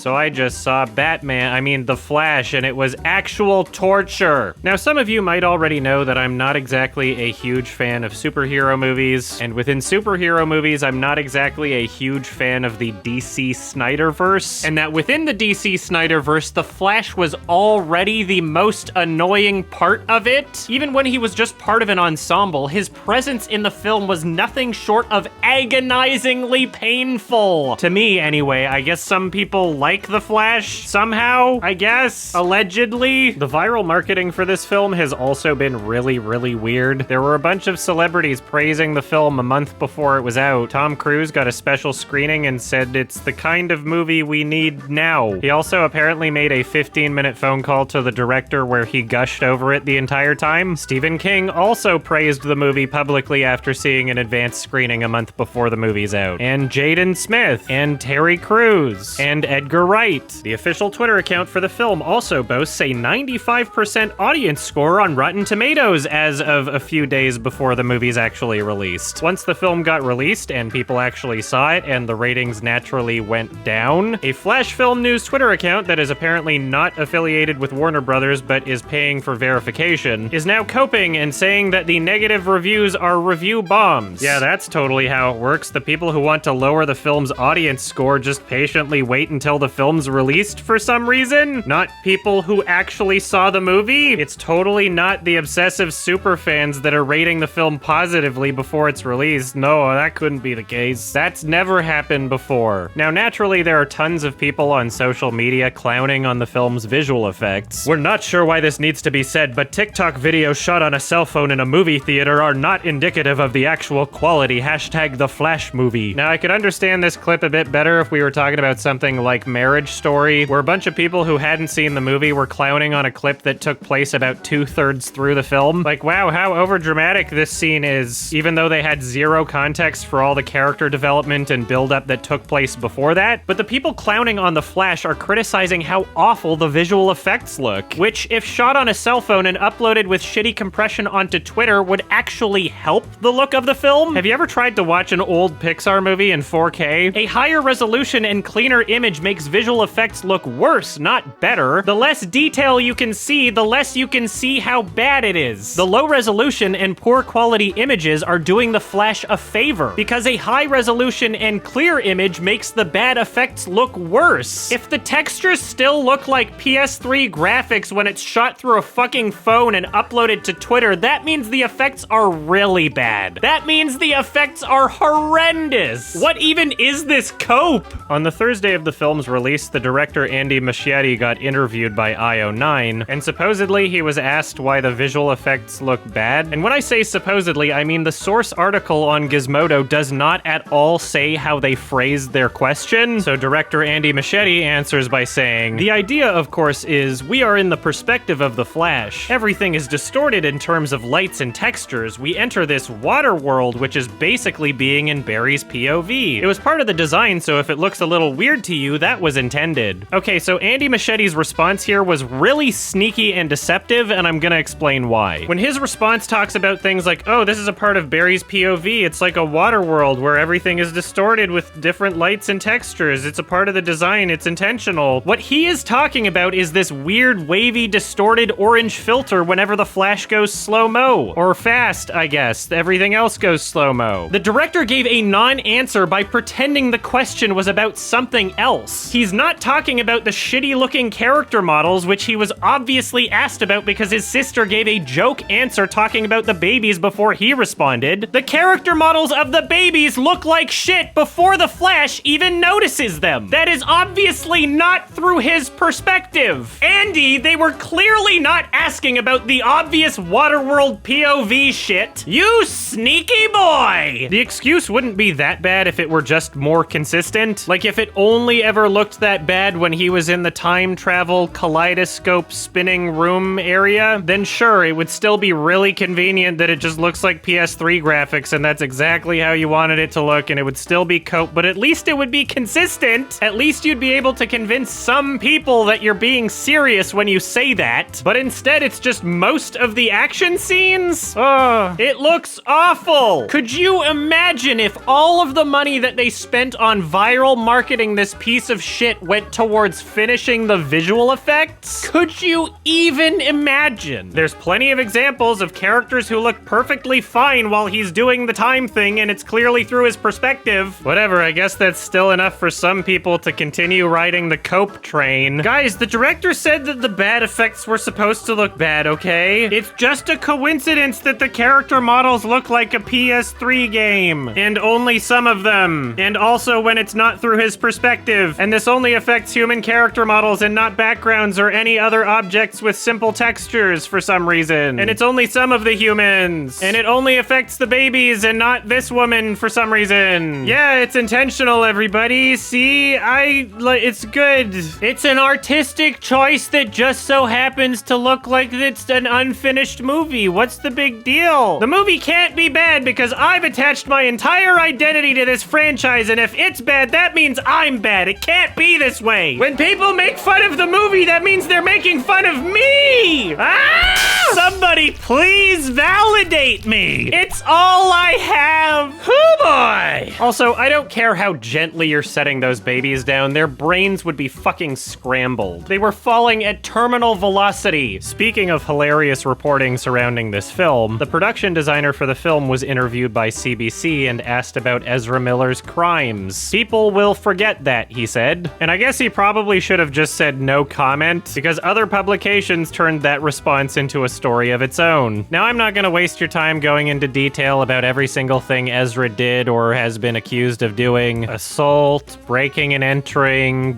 So I just saw The Flash, and it was actual torture. Now, some of you might already know that I'm not exactly a huge fan of superhero movies, and within superhero movies, I'm not exactly a huge fan of the DC Snyderverse, and that within the DC Snyderverse, the Flash was already the most annoying part of it. Even when he was just part of an ensemble, his presence in the film was nothing short of agonizingly painful. To me, anyway. I guess some people like the Flash somehow, I guess, allegedly. The viral marketing for this film has also been really, really weird. There were a bunch of celebrities praising the film a month before it was out. Tom Cruise got a special screening and said it's the kind of movie we need now. He also apparently made a 15-minute phone call to the director where he gushed over it the entire time. Stephen King also praised the movie publicly after seeing an advanced screening a month before the movie's out. And Jaden Smith, and Terry Crews, and Edgar Wright. The official Twitter account for the film also boasts a 95% audience score on Rotten Tomatoes as of a few days before the movie's actually released. Once the film got released and people actually saw it and the ratings naturally went down, a Flash Film News Twitter account that is apparently not affiliated with Warner Brothers but is paying for verification is now coping and saying that the negative reviews are review bombs. Yeah, that's totally how it works. The people who want to lower the film's audience score just patiently wait until the film's released for some reason. Not people who actually saw the movie. It's totally not the obsessive superfans that are rating the film positively before it's released. No, that couldn't be the case. That's never happened before. Now, naturally, there are tons of people on social media clowning on the film's visual effects. We're not sure why this needs to be said, but TikTok videos shot on a cell phone in a movie theater are not indicative of the actual quality. Hashtag the Flash movie. Now, I could understand this clip a bit better if we were talking about something like Marriage Story, where a bunch of people who hadn't seen the movie were clowning on a clip that took place about 2/3 through the film. Like, wow, how overdramatic this scene is, even though they had zero context for all the character development and build-up that took place before that. But the people clowning on the Flash are criticizing how awful the visual effects look, which, if shot on a cell phone and uploaded with shitty compression onto Twitter, would actually help the look of the film. Have you ever tried to watch an old Pixar movie in 4K? A higher resolution and cleaner image makes visual effects look worse, not better. The less detail you can see, the less you can see how bad it is. The low resolution and poor quality images are doing the Flash a favor, because a high resolution and clear image makes the bad effects look worse. If the textures still look like PS3 graphics when it's shot through a fucking phone and uploaded to Twitter, that means the effects are really bad. That means the effects are horrendous. What even is this cope? On the Thursday of the film's release, the director Andy Muschietti got interviewed by IO9, and supposedly he was asked why the visual effects look bad. And when I say supposedly, I mean the source article on Gizmodo does not at all say how they phrased their question. So director Andy Muschietti answers by saying, "The idea, of course, is we are in the perspective of the Flash. Everything is distorted in terms of lights and textures. We enter this water world, which is basically being in Barry's POV. It was part of the design, so if it looks a little weird to you, that was intended." Okay, so Andy Muschietti's response here was really sneaky and deceptive, and I'm gonna explain why. When his response talks about things like, oh, this is a part of Barry's POV, it's like a water world where everything is distorted with different lights and textures, it's a part of the design, it's intentional. What he is talking about is this weird, wavy, distorted orange filter whenever the Flash goes slow-mo. Or fast, I guess. Everything else goes slow-mo. The director gave a non-answer by pretending the question was about something else. He's not talking about the shitty-looking character models, which he was obviously asked about because his sister gave a joke answer talking about the babies before he responded. The character models of the babies look like shit before the Flash even notices them. That is obviously not through his perspective. Andy, they were clearly not asking about the obvious Waterworld POV shit. You sneaky boy! The excuse wouldn't be that bad if it were just more consistent. Like if it only ever looked that bad when he was in the time travel kaleidoscope spinning room area, then sure, it would still be really convenient that it just looks like PS3 graphics and that's exactly how you wanted it to look and it would still be cope, but at least it would be consistent. At least you'd be able to convince some people that you're being serious when you say that. But instead, it's just most of the action scenes? Oh, it looks awful. Could you imagine if all of the money that they spent on viral marketing this piece of shit went towards finishing the visual effects? Could you even imagine? There's plenty of examples of characters who look perfectly fine while he's doing the time thing and it's clearly through his perspective. Whatever, I guess that's still enough for some people to continue riding the cope train. Guys, the director said that the bad effects were supposed to look bad, okay? It's just a coincidence that the character models look like a PS3 game. And only some of them. And also when it's not through his perspective. And this only affects human character models and not backgrounds or any other objects with simple textures for some reason. And it's only some of the humans. And it only affects the babies and not this woman for some reason. Yeah, it's intentional, everybody. See, it's good. It's an artistic choice that just so happens to look like it's an unfinished movie. What's the big deal? The movie can't be bad because I've attached my entire identity to this franchise, and if it's bad, that means I'm bad. It can't be this way. When people make fun of the movie, that means they're making fun of me. Ah! Somebody please validate me. It's all I have. Oh boy. Also, I don't care how gently you're setting those babies down. Their brains would be fucking scrambled. They were falling at terminal velocity. Speaking of hilarious reporting surrounding this film, the production designer for the film was interviewed by CBC and asked about Ezra Miller's crimes. People will forget that, he said. And I guess he probably should have just said no comment, because other publications turned that response into a story of its own. Now, I'm not gonna waste your time going into detail about every single thing Ezra did or has been accused of doing. Assault, breaking and entering,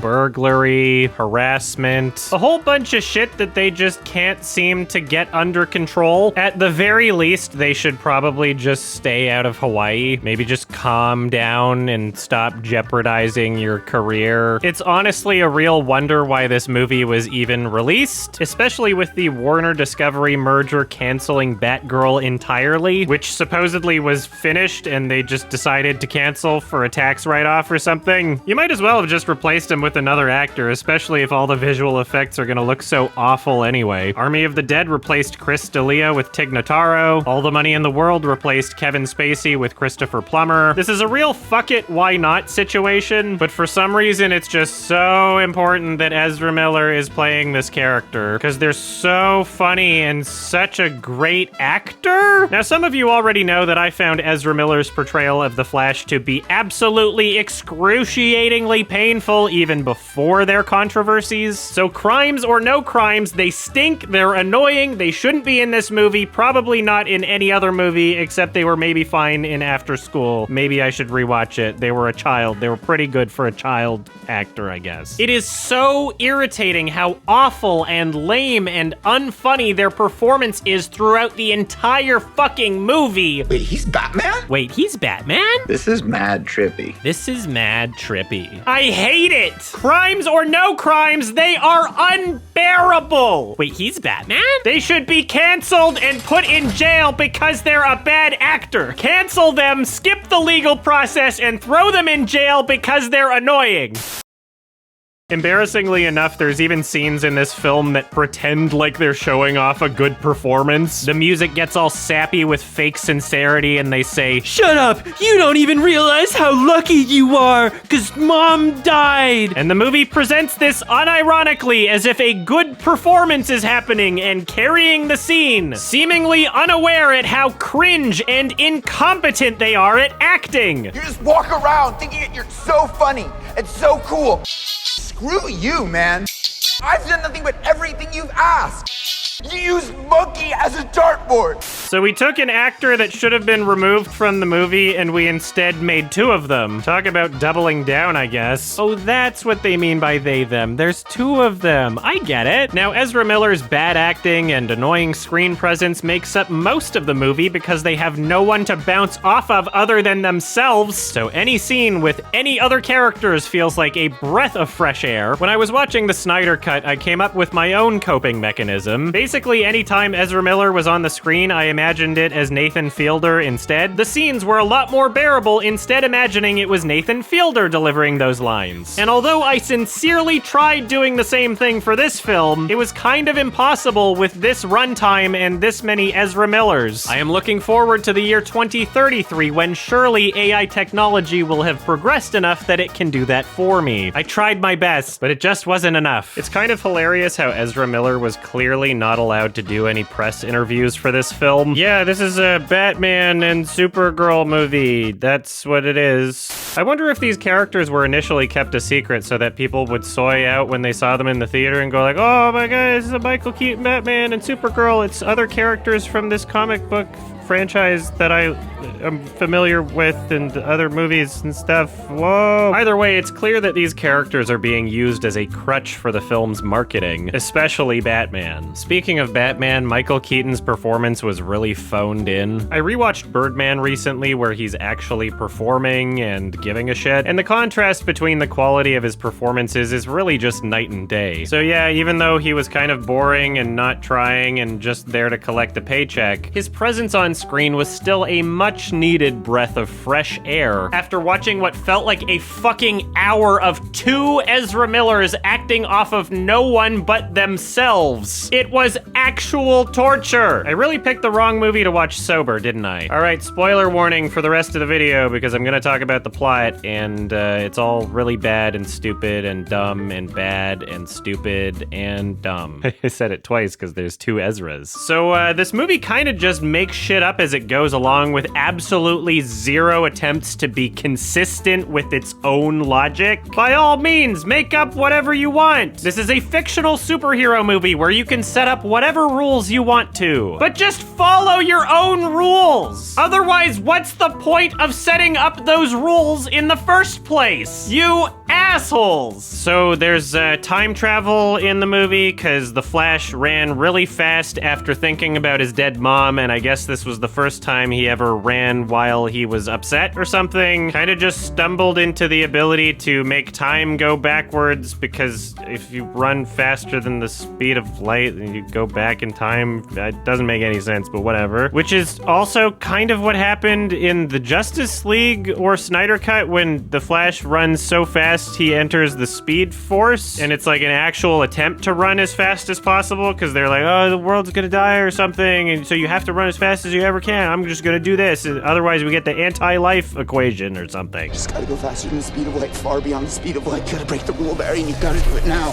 burglary, harassment, a whole bunch of shit that they just can't seem to get under control. At the very least, they should probably just stay out of Hawaii. Maybe just calm down and stop jeopardizing your career. It's honestly a real wonder why this movie was even released, especially with the Warner Discovery merger canceling Batgirl entirely, which supposedly was finished and they just decided to cancel for a tax write-off or something. You might as well have just replaced him with another actor, especially if all the visual effects are gonna look so awful anyway. Army of the Dead replaced Chris D'Elia with Tig Notaro. All the Money in the World replaced Kevin Spacey with Christopher Plummer. This is a real fuck it, why not situation, but for some reason it's just so important that Ezra Miller is playing this character, because they're so funny and such a great actor. Now, some of you already know that I found Ezra Miller's portrayal of the Flash to be absolutely excruciatingly painful even before their controversies. So crimes or no crimes, they stink, they're annoying, they shouldn't be in this movie, probably not in any other movie, except they were maybe fine in After School. Maybe I should rewatch it. They were a child. They were pretty good for a child actor, I guess. It is so irritating how awful and lame and unfunny their performance is throughout the entire fucking movie. Wait, he's Batman? Wait, he's Batman? This is mad trippy. This is mad trippy. I hate it! Crimes or no crimes, they are unbearable! Wait, he's Batman? They should be canceled and put in jail because they're a bad actor. Cancel them, skip the legal process, and throw them in jail because they're annoying. Embarrassingly enough, there's even scenes in this film that pretend like they're showing off a good performance. The music gets all sappy with fake sincerity and they say, "Shut up! You don't even realize how lucky you are, 'cause Mom died!" And the movie presents this unironically as if a good performance is happening and carrying the scene, seemingly unaware at how cringe and incompetent they are at acting. You just walk around thinking that you're so funny and so cool. Screw you, man. I've done nothing but everything you've asked. You used monkey as a dartboard. So we took an actor that should have been removed from the movie and we instead made two of them. Talk about doubling down, I guess. Oh, that's what they mean by they, them. There's two of them. I get it. Now, Ezra Miller's bad acting and annoying screen presence makes up most of the movie because they have no one to bounce off of other than themselves. So any scene with any other characters feels like a breath of fresh air. When I was watching the Snyder Cut, I came up with my own coping mechanism. Basically, anytime Ezra Miller was on the screen, I imagined it as Nathan Fielder instead. The scenes were a lot more bearable, instead imagining it was Nathan Fielder delivering those lines. And although I sincerely tried doing the same thing for this film, it was kind of impossible with this runtime and this many Ezra Millers. I am looking forward to the year 2033 when surely AI technology will have progressed enough that it can do that for me. I tried my best, but it just wasn't enough. It's kind of hilarious how Ezra Miller was clearly not allowed to do any press interviews for this film. Yeah, this is a Batman and Supergirl movie. That's what it is. I wonder if these characters were initially kept a secret so that people would soy out when they saw them in the theater and go like, oh my god, this is a Michael Keaton Batman and Supergirl. It's other characters from this comic book franchise that I am familiar with and other movies and stuff. Whoa. Either way, it's clear that these characters are being used as a crutch for the film's marketing, especially Batman. Speaking of Batman, Michael Keaton's performance was really phoned in. I rewatched Birdman recently where he's actually performing and giving a shit, and the contrast between the quality of his performances is really just night and day. So yeah, even though he was kind of boring and not trying and just there to collect a paycheck, his presence on screen was still a much needed breath of fresh air after watching what felt like a fucking hour of two Ezra Millers acting off of no one but themselves. It was actual torture. I really picked the wrong movie to watch sober, didn't I? All right, spoiler warning for the rest of the video because I'm gonna talk about the plot and it's all really bad and stupid and dumb and bad and stupid and dumb. I said it twice because there's two Ezras. So this movie kind of just makes shit up as it goes along with absolutely zero attempts to be consistent with its own logic. By all means, make up whatever you want. This is a fictional superhero movie where you can set up whatever rules you want to, but just follow your own rules. Otherwise, what's the point of setting up those rules in the first place? You assholes. So there's time travel in the movie because the Flash ran really fast after thinking about his dead mom, and I guess this was the first time he ever ran while he was upset or something. Kind of just stumbled into the ability to make time go backwards because if you run faster than the speed of light and you go back in time, it doesn't make any sense, but whatever. Which is also kind of what happened in the Justice League or Snyder Cut when the Flash runs so fast he enters the Speed Force, and it's like an actual attempt to run as fast as possible because they're like, oh, the world's gonna die or something, and so you have to run as fast as you ever can. I'm just gonna do this, otherwise we get the anti-life equation or something. Just gotta go faster than the speed of light, far beyond the speed of light. You gotta break the rule, Barry, and you gotta do it now.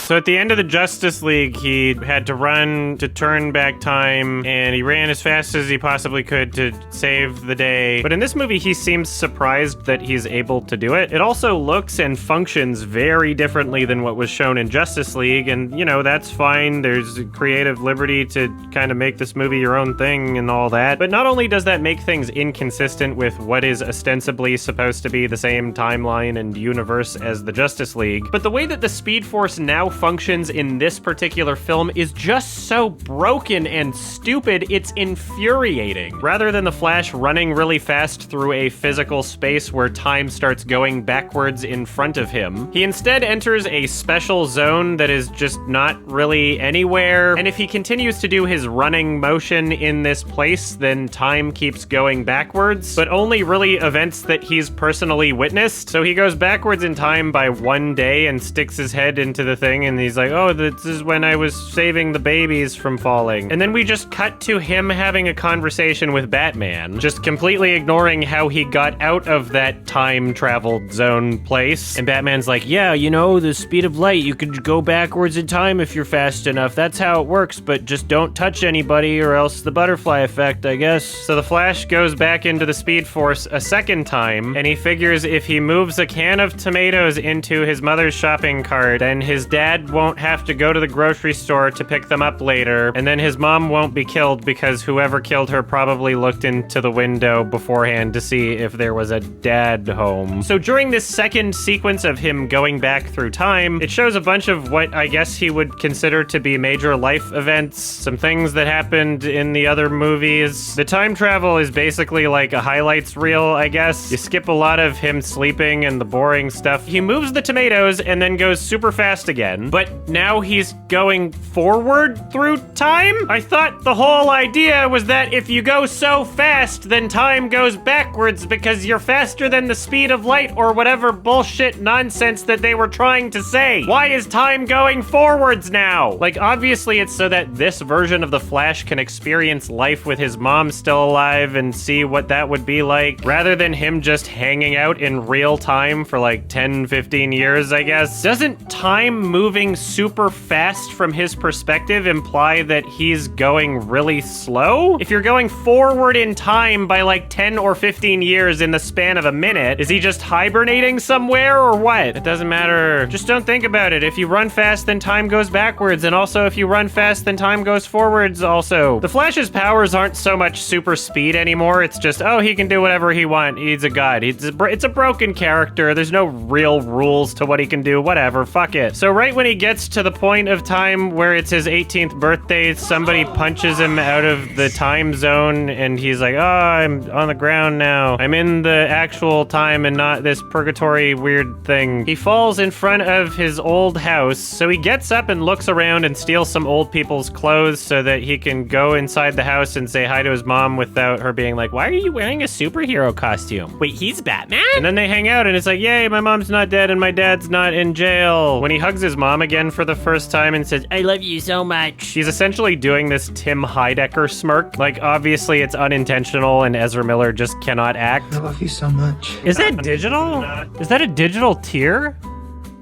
So at the end of the Justice League, he had to run to turn back time, and he ran as fast as he possibly could to save the day. But in this movie, he seems surprised that he's able to do it. It also looks and functions very differently than what was shown in Justice League, and, you know, that's fine. There's creative liberty to kind of make this movie your own thing and all that. But not only does that make things inconsistent with what is ostensibly supposed to be the same timeline and universe as the Justice League, but the way that the Speed Force now functions in this particular film is just so broken and stupid, it's infuriating. Rather than the Flash running really fast through a physical space where time starts going backwards in front of him, he instead enters a special zone that is just not really anywhere, and if he continues to do his running motion in this place, then time keeps going backwards, but only really events that he's personally witnessed. So he goes backwards in time by one day and sticks his head into the thing, and he's like, oh, this is when I was saving the babies from falling. And then we just cut to him having a conversation with Batman, just completely ignoring how he got out of that time-traveled zone place. And Batman's like, yeah, you know, the speed of light, you could go backwards in time if you're fast enough. That's how it works, but just don't touch anybody or else the butterfly effect, I guess. So the Flash goes back into the Speed Force a second time, and he figures if he moves a can of tomatoes into his mother's shopping cart, then his dad dad won't have to go to the grocery store to pick them up later, and then his mom won't be killed because whoever killed her probably looked into the window beforehand to see if there was a dad home. So during this second sequence of him going back through time, it shows a bunch of what I guess he would consider to be major life events, some things that happened in the other movies. The time travel is basically like a highlights reel, I guess. You skip a lot of him sleeping and the boring stuff. He moves the tomatoes and then goes super fast again, but now he's going forward through time? I thought the whole idea was that if you go so fast, then time goes backwards because you're faster than the speed of light or whatever bullshit nonsense that they were trying to say. Why is time going forwards now? Like, obviously it's so that this version of the Flash can experience life with his mom still alive and see what that would be like, rather than him just hanging out in real time for like 10, 15 years, I guess. Doesn't time moving super fast from his perspective imply that he's going really slow? If you're going forward in time by like 10 or 15 years in the span of a minute, is he just hibernating somewhere or what? It doesn't matter. Just don't think about it. If you run fast, then time goes backwards, and also if you run fast, then time goes forwards also. The Flash's powers aren't so much super speed anymore. It's just, oh, he can do whatever he wants. He's a god. It's a broken character. There's no real rules to what he can do. Whatever. Fuck it. So right when he gets to the point of time where it's his 18th birthday, somebody punches him out of the time zone, and he's like, oh, I'm on the ground now. I'm in the actual time and not this purgatory weird thing. He falls in front of his old house, so he gets up and looks around and steals some old people's clothes so that he can go inside the house and say hi to his mom without her being like, why are you wearing a superhero costume? Wait, he's Batman? And then they hang out and it's like, yay, my mom's not dead and my dad's not in jail. When he hugs his mom again for the first time and says, I love you so much, he's essentially doing this Tim Heidecker smirk. Like, obviously it's unintentional and Ezra Miller just cannot act. I love you so much. Is that digital? Is that a digital tear?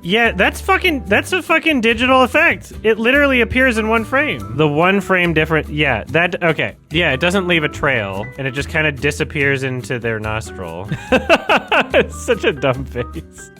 Yeah, that's a fucking digital effect. It literally appears in one frame. The one frame different, yeah, okay. Yeah, it doesn't leave a trail, and it just kind of disappears into their nostril. It's such a dumb face.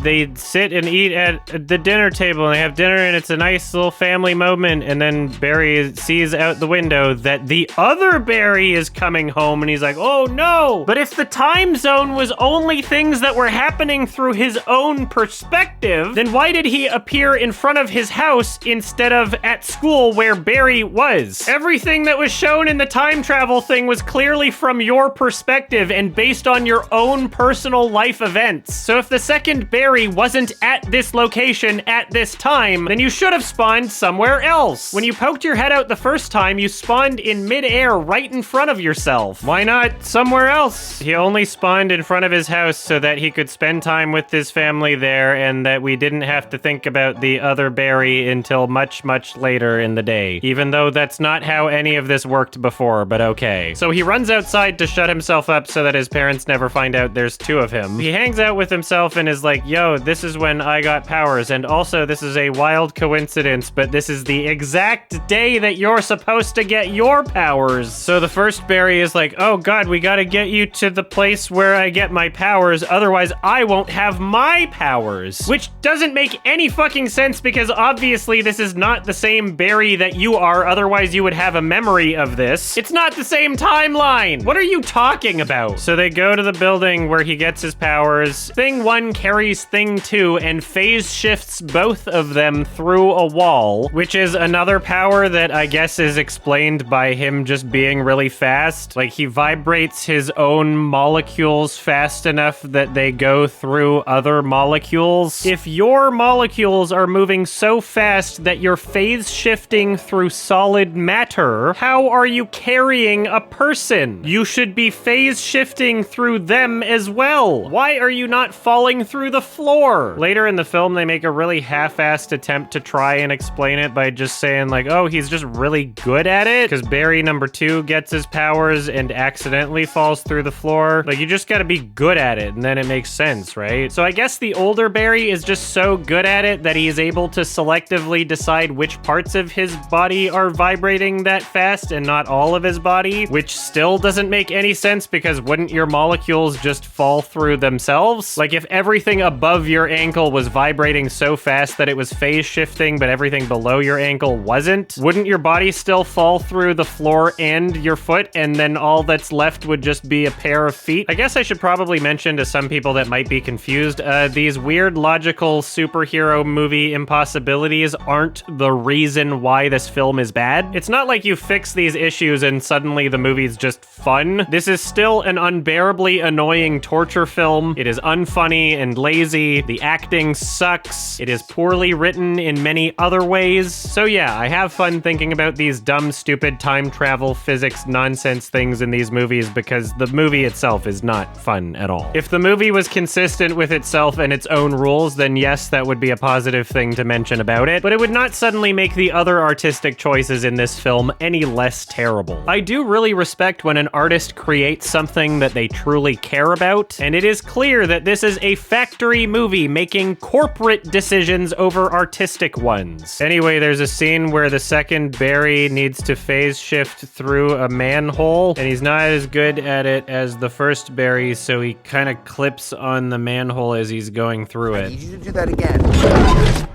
They sit and eat at the dinner table and they have dinner and it's a nice little family moment, and then Barry sees out the window that the other Barry is coming home and he's like, oh no! But if the time zone was only things that were happening through his own perspective, then why did he appear in front of his house instead of at school where Barry was? Everything that was shown in the time travel thing was clearly from your perspective and based on your own personal life events. So if the second Barry wasn't at this location at this time, then you should have spawned somewhere else. When you poked your head out the first time, you spawned in midair right in front of yourself. Why not somewhere else? He only spawned in front of his house so that he could spend time with his family there and that we didn't have to think about the other Barry until much, much later in the day. Even though that's not how any of this worked before, but okay. So he runs outside to shut himself up so that his parents never find out there's two of him. He hangs out with himself and is like, yo, this is when I got powers, and also this is a wild coincidence, but this is the exact day that you're supposed to get your powers. So the first Barry is like, oh god, we gotta get you to the place where I get my powers, otherwise I won't have my powers. Which doesn't make any fucking sense because obviously this is not the same Barry that you are, otherwise you would have a memory of this. It's not the same timeline. What are you talking about? So they go to the building where he gets his powers. Thing 1 carries Thing 2 and phase shifts both of them through a wall, which is another power that I guess is explained by him just being really fast. Like, he vibrates his own molecules fast enough that they go through other molecules. If your molecules are moving so fast that you're phase shifting through solid matter, how are you carrying a person? You should be phase shifting through them as well. Why are you not falling through the floor? Later in the film, they make a really half-assed attempt to try and explain it by just saying like, oh, he's just really good at it, because Barry number 2 gets his powers and accidentally falls through the floor. Like, you just gotta be good at it, and then it makes sense, right? So I guess the older Barry is just so good at it that he is able to selectively decide which parts of his body are vibrating that fast and not all of his body, which still doesn't make any sense because wouldn't your molecules just fall through themselves? Like, if everything above above your ankle was vibrating so fast that it was phase shifting, but everything below your ankle wasn't, wouldn't your body still fall through the floor and your foot, and then all that's left would just be a pair of feet? I guess I should probably mention to some people that might be confused, these weird logical superhero movie impossibilities aren't the reason why this film is bad. It's not like you fix these issues and suddenly the movie's just fun. This is still an unbearably annoying torture film. It is unfunny and lazy. The acting sucks. It is poorly written in many other ways. So yeah, I have fun thinking about these dumb, stupid time travel, physics, nonsense things in these movies because the movie itself is not fun at all. If the movie was consistent with itself and its own rules, then yes, that would be a positive thing to mention about it, but it would not suddenly make the other artistic choices in this film any less terrible. I do really respect when an artist creates something that they truly care about, and it is clear that this is a factory movie making corporate decisions over artistic ones. Anyway, there's a scene where the second Barry needs to phase shift through a manhole, and he's not as good at it as the first Barry, so he kind of clips on the manhole as he's going through I it. need you to do that again.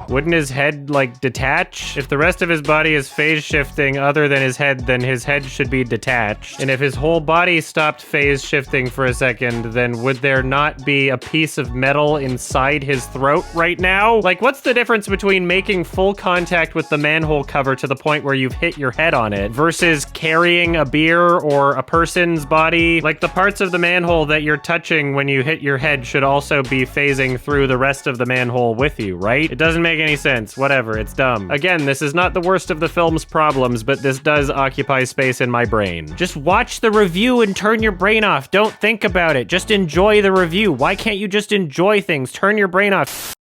Wouldn't his head, like, detach? If the rest of his body is phase shifting other than his head, then his head should be detached. And if his whole body stopped phase shifting for a second, then would there not be a piece of metal inside his throat right now? Like, what's the difference between making full contact with the manhole cover to the point where you've hit your head on it versus carrying a beer or a person's body? Like, the parts of the manhole that you're touching when you hit your head should also be phasing through the rest of the manhole with you, right? It doesn't make any sense. Whatever, it's dumb. Again, this is not the worst of the film's problems, but this does occupy space in my brain. Just watch the review and turn your brain off. Don't think about it. Just enjoy the review. Why can't you just enjoy things? Turn your brain off.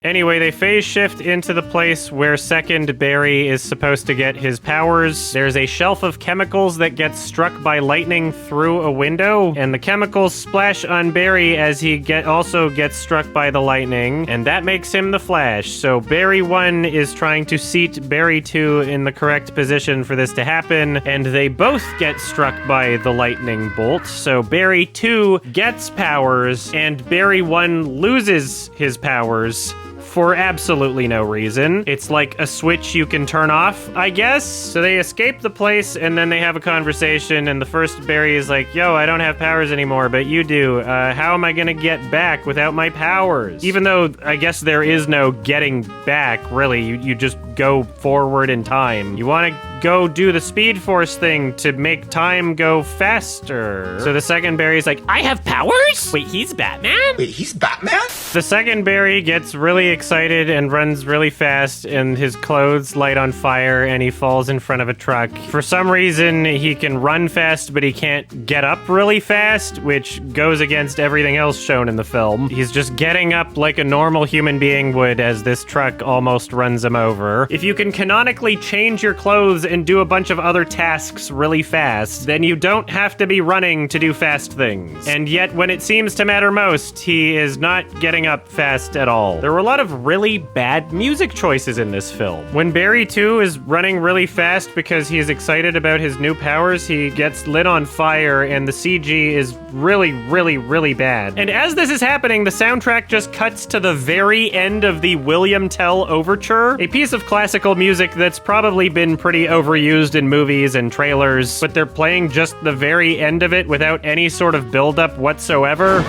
Anyway, they phase shift into the place where second Barry is supposed to get his powers. There's a shelf of chemicals that gets struck by lightning through a window, and the chemicals splash on Barry as he also gets struck by the lightning, and that makes him the Flash. So Barry 1 is trying to seat Barry 2 in the correct position for this to happen, and they both get struck by the lightning bolt. So Barry 2 gets powers, and Barry 1 loses his powers for absolutely no reason. It's like a switch you can turn off, I guess. So they escape the place, and then they have a conversation, and the first Barry is like, yo, I don't have powers anymore, but you do. How am I gonna get back without my powers? Even though I guess there is no getting back, really. You just go forward in time. You want to go do the Speed Force thing to make time go faster. So the second Barry's like, I have powers? Wait, he's Batman? Wait, he's Batman? The second Barry gets really excited and runs really fast, and his clothes light on fire, and he falls in front of a truck. For some reason, he can run fast, but he can't get up really fast, which goes against everything else shown in the film. He's just getting up like a normal human being would as this truck almost runs him over. If you can canonically change your clothes and do a bunch of other tasks really fast, then you don't have to be running to do fast things. And yet, when it seems to matter most, he is not getting up fast at all. There were a lot of really bad music choices in this film. When Barry 2 is running really fast because he's excited about his new powers, he gets lit on fire, and the CG is really, really, really bad. And as this is happening, the soundtrack just cuts to the very end of the William Tell Overture, a piece of classical music that's probably been pretty overused in movies and trailers, but they're playing just the very end of it without any sort of build-up whatsoever.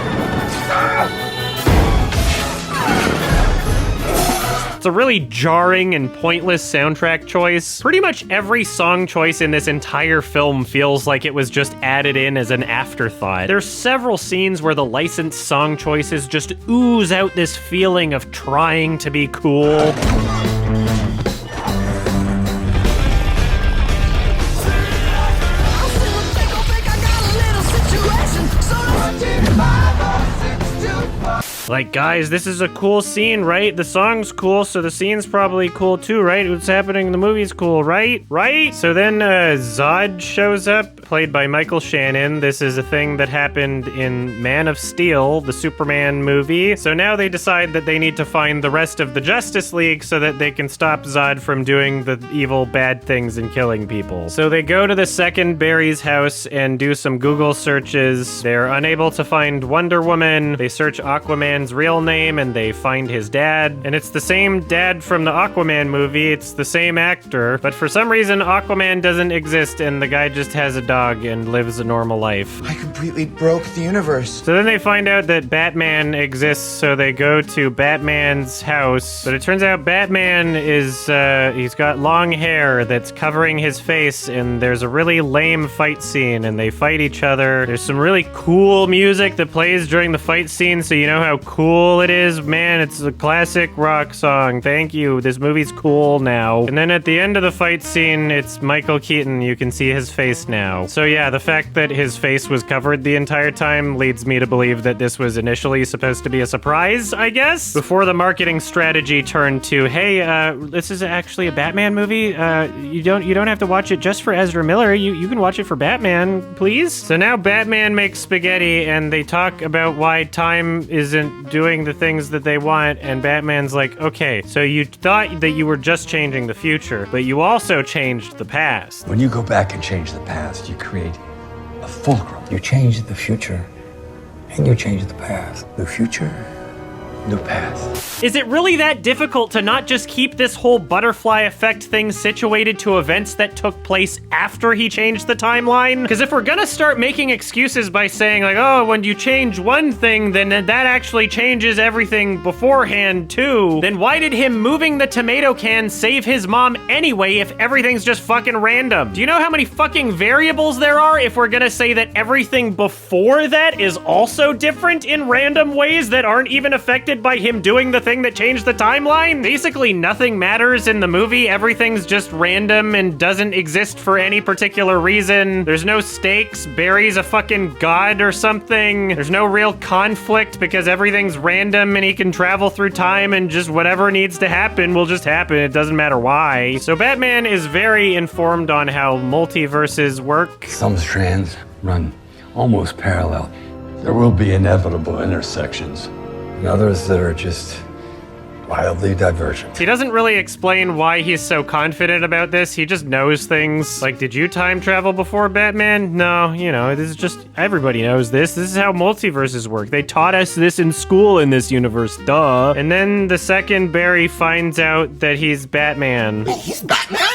It's a really jarring and pointless soundtrack choice. Pretty much every song choice in this entire film feels like it was just added in as an afterthought. There's several scenes where the licensed song choices just ooze out this feeling of trying to be cool. Like, guys, this is a cool scene, right? The song's cool, so the scene's probably cool too, right? What's happening in the movie's cool, right? Right? So then Zod shows up, played by Michael Shannon. This is a thing that happened in Man of Steel, the Superman movie. So now they decide that they need to find the rest of the Justice League so that they can stop Zod from doing the evil bad things and killing people. So they go to the second Barry's house and do some Google searches. They're unable to find Wonder Woman. They search Aquaman's real name and they find his dad. And it's the same dad from the Aquaman movie. It's the same actor. But for some reason, Aquaman doesn't exist and the guy just has a dog and lives a normal life. I completely broke the universe. So then they find out that Batman exists, so they go to Batman's house. But it turns out Batman is, he's got long hair that's covering his face, and there's a really lame fight scene, and they fight each other. There's some really cool music that plays during the fight scene, so you know how cool it is. Man, it's a classic rock song. Thank you. This movie's cool now. And then at the end of the fight scene, it's Michael Keaton. You can see his face now. So yeah, the fact that his face was covered the entire time leads me to believe that this was initially supposed to be a surprise, I guess? Before the marketing strategy turned to, hey, this is actually a Batman movie. You don't have to watch it just for Ezra Miller. You can watch it for Batman, please. So now Batman makes spaghetti and they talk about why time isn't doing the things that they want, and Batman's like, okay, so you thought that you were just changing the future, but you also changed the past. When you go back and change the past, you create a fulcrum. You change the future, and you change the past. New future, new path. Is it really that difficult to not just keep this whole butterfly effect thing situated to events that took place after he changed the timeline? Because if we're gonna start making excuses by saying like, oh, when you change one thing, then that actually changes everything beforehand too, then why did him moving the tomato can save his mom anyway if everything's just fucking random? Do you know how many fucking variables there are if we're gonna say that everything before that is also different in random ways that aren't even affected by him doing the thing that changed the timeline? Basically nothing matters in the movie. Everything's just random and doesn't exist for any particular reason. There's no stakes. Barry's a fucking god or something. There's no real conflict because everything's random and he can travel through time and just whatever needs to happen will just happen. It doesn't matter why. So Batman is very informed on how multiverses work. Some strands run almost parallel. There will be inevitable intersections, and others that are just wildly divergent. He doesn't really explain why he's so confident about this. He just knows things. Like, did you time travel before Batman? No, you know, this is just, everybody knows this. This is how multiverses work. They taught us this in school in this universe, duh. And then the second Barry finds out that he's Batman. He's Batman?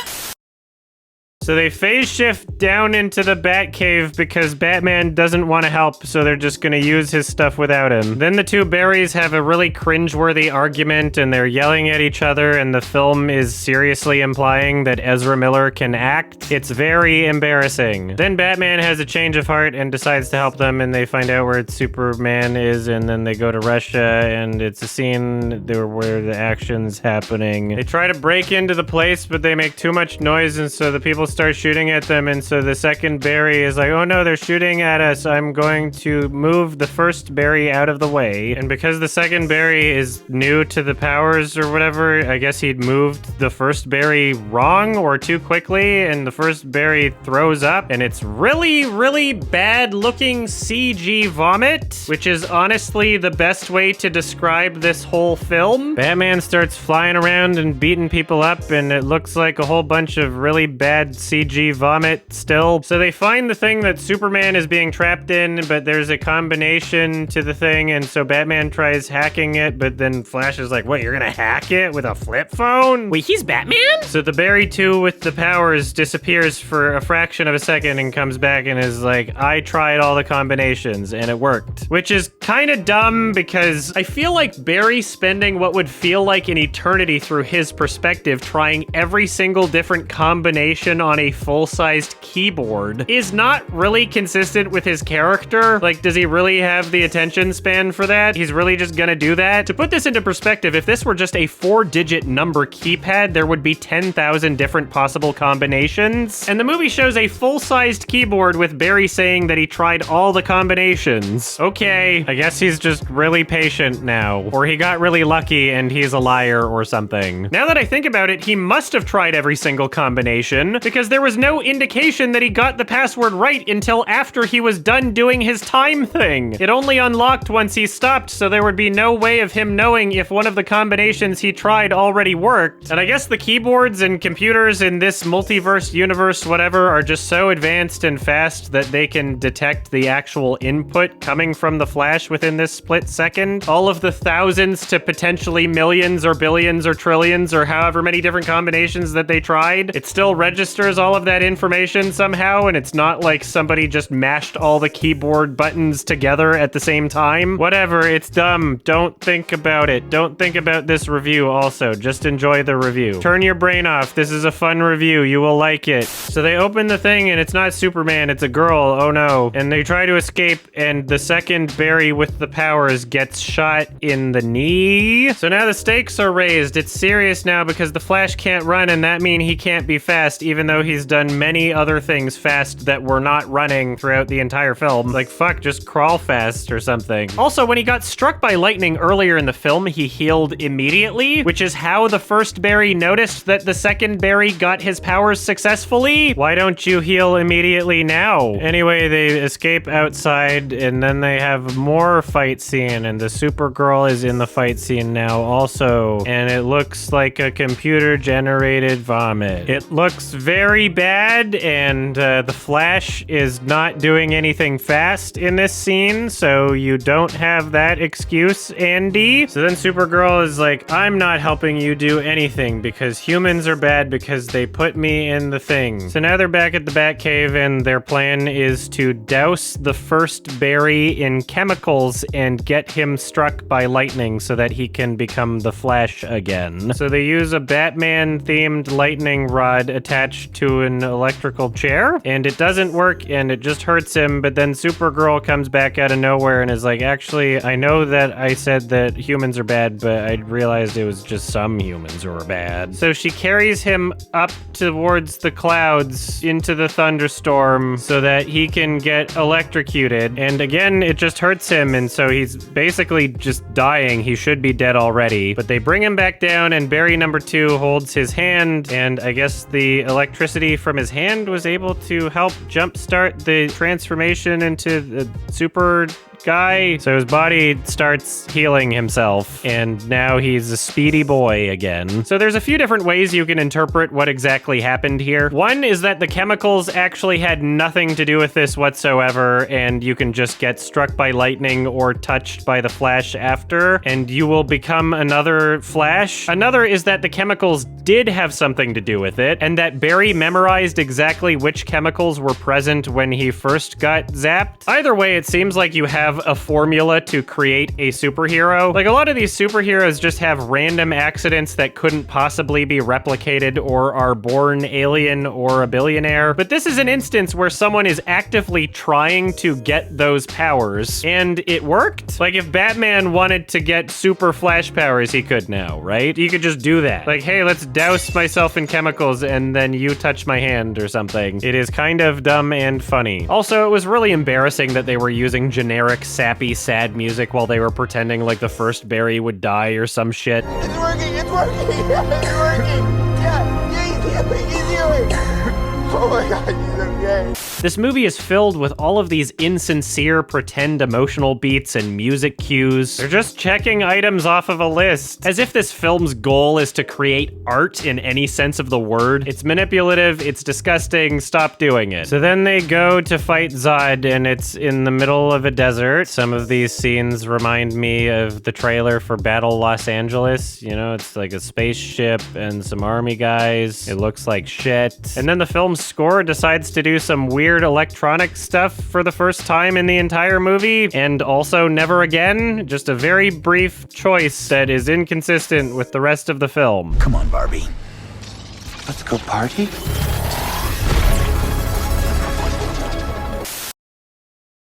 So they phase shift down into the Batcave because Batman doesn't want to help, so they're just gonna use his stuff without him. Then the two Barrys have a really cringeworthy argument and they're yelling at each other, and the film is seriously implying that Ezra Miller can act. It's very embarrassing. Then Batman has a change of heart and decides to help them, and they find out where Superman is, and then they go to Russia, and it's a scene there where the action's happening. They try to break into the place, but they make too much noise, and so the people start shooting at them, and so the second Barry is like, oh no, they're shooting at us. I'm going to move the first Barry out of the way. And because the second Barry is new to the powers or whatever, I guess he'd moved the first Barry wrong or too quickly, and the first Barry throws up, and it's really, really bad looking CG vomit, which is honestly the best way to describe this whole film. Batman starts flying around and beating people up, and it looks like a whole bunch of really bad CG vomit still. So they find the thing that Superman is being trapped in, but there's a combination to the thing, and so Batman tries hacking it, but then Flash is like, what, you're gonna hack it with a flip phone? Wait, he's Batman? So the Barry 2 with the powers disappears for a fraction of a second and comes back and is like, I tried all the combinations and it worked. Which is kind of dumb because I feel like Barry spending what would feel like an eternity through his perspective trying every single different combination on on a full-sized keyboard is not really consistent with his character. Like, does he really have the attention span for that? He's really just gonna do that? To put this into perspective, if this were just a 4-digit number keypad, there would be 10,000 different possible combinations. And the movie shows a full-sized keyboard with Barry saying that he tried all the combinations. Okay, I guess he's just really patient now. Or he got really lucky and he's a liar or something. Now that I think about it, he must have tried every single combination because there was no indication that he got the password right until after he was done doing his time thing. It only unlocked once he stopped, so there would be no way of him knowing if one of the combinations he tried already worked. And I guess the keyboards and computers in this multiverse universe, whatever, are just so advanced and fast that they can detect the actual input coming from the Flash within this split second. All of the thousands to potentially millions or billions or trillions or however many different combinations that they tried, it still registers all of that information somehow, and it's not like somebody just mashed all the keyboard buttons together at the same time. Whatever, it's dumb. Don't think about it. Don't think about this review also. Just enjoy the review. Turn your brain off. This is a fun review. You will like it. So they open the thing and it's not Superman, it's a girl. Oh no. And they try to escape and the second Barry with the powers gets shot in the knee. So now the stakes are raised. It's serious now because the Flash can't run, and that means he can't be fast, even though he's done many other things fast that were not running throughout the entire film. Like, fuck, just crawl fast or something. Also, when he got struck by lightning earlier in the film, he healed immediately, which is how the first Barry noticed that the second Barry got his powers successfully. Why don't you heal immediately now? Anyway, they escape outside, and then they have more fight scene, and the Supergirl is in the fight scene now also, and it looks like a computer-generated vomit. It looks very bad, and the Flash is not doing anything fast in this scene, so you don't have that excuse, Andy. So then Supergirl is like, I'm not helping you do anything because humans are bad because they put me in the thing. So now they're back at the Batcave, and their plan is to douse the first Barry in chemicals and get him struck by lightning so that he can become the Flash again. So they use a Batman-themed lightning rod attached to an electrical chair, and it doesn't work, and it just hurts him, but then Supergirl comes back out of nowhere and is like, actually, I know that I said that humans are bad, but I realized it was just some humans who are bad. So she carries him up towards the clouds into the thunderstorm so that he can get electrocuted, and again, it just hurts him, and so he's basically just dying. He should be dead already, but they bring him back down, and Barry number 2 holds his hand, and I guess the electricity from his hand was able to help jumpstart the transformation into the super guy. So his body starts healing himself, and now he's a speedy boy again. So there's a few different ways you can interpret what exactly happened here. One is that the chemicals actually had nothing to do with this whatsoever, and you can just get struck by lightning or touched by the Flash after, and you will become another Flash. Another is that the chemicals did have something to do with it, and that Barry memorized exactly which chemicals were present when he first got zapped. Either way, it seems like you have a formula to create a superhero. Like, a lot of these superheroes just have random accidents that couldn't possibly be replicated or are born alien or a billionaire. But this is an instance where someone is actively trying to get those powers, and it worked. Like, if Batman wanted to get super Flash powers, he could now, right? You could just do that. Like, hey, let's douse myself in chemicals and then you touch my hand or something. It is kind of dumb and funny. Also, it was really embarrassing that they were using generic sappy, sad music while they were pretending like the first Barry would die or some shit. It's working, it's working, yeah, it's working. Yeah, he's healing. Oh my God, he's okay. This movie is filled with all of these insincere, pretend emotional beats and music cues. They're just checking items off of a list, as if this film's goal is to create art in any sense of the word. It's manipulative, it's disgusting, stop doing it. So then they go to fight Zod, and it's in the middle of a desert. Some of these scenes remind me of the trailer for Battle Los Angeles. You know, it's like a spaceship and some army guys. It looks like shit. And then the film's score decides to do some weird electronic stuff for the first time in the entire movie, and also never again. Just a very brief choice that is inconsistent with the rest of the film. Come on, Barbie. Let's go party.